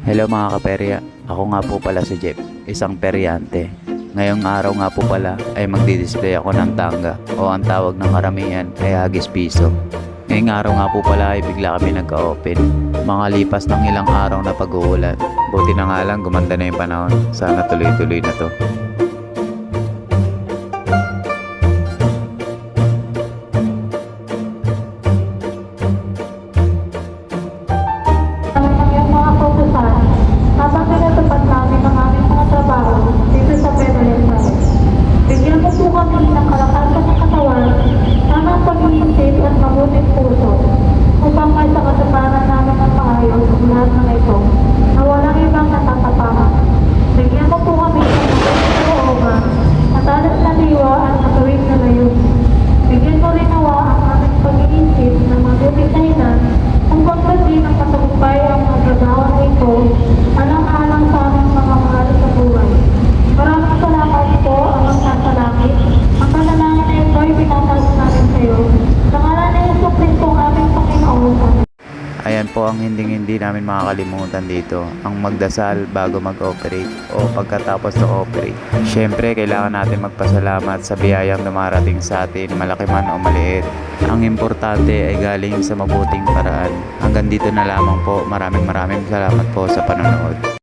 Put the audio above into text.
Hello mga kaperya, ako nga po pala si Jeff, isang peryante. Ngayong araw nga po pala ay magdi-display ako ng tanga o ang tawag ng karamihan ay hagis piso. Ngayong araw nga po pala ay bigla kami nagka-open. Mga lipas ng ilang araw na pag-uulan. Buti na nga lang gumanda na yung panahon, sana tuloy-tuloy na to. Yung mga focusan, habang pinatupad namin ang aming mga trabaho dito sa Beverly Hills. Bigyan mo po kami ng kalakasan ng katawan, tamang pag-iisip at mabuting puso upang may sa katuparan namin ang maayos ang lahat ng ito na walang ibang natatapakan. Bigyan mo po kami ng mabuting kalooban, matalas na diwa at matuwid na layunin. Bigyan mo rin nawa ang aming pag-iisip ng mabuting dahilan kung bakit din ang matagumpay ang mga trabaho na ito alang-alang sa aming mga mahal sa buhay. Maraming salamat po ang nasa langit. Ang panalangin na ito ay pinataas namin sa iyo. Sa ngalan na Yesu Kristo ang aming Panginoon. Ayan po ang hindi namin makakalimutan dito, ang magdasal bago mag-operate o pagkatapos ng operate. Syempre, kailangan natin magpasalamat sa biyayang dumarating sa atin, malaki man o maliit. Ang importante ay galing sa mabuting paraan. Hanggang dito na lamang po. Maraming salamat po sa panonood.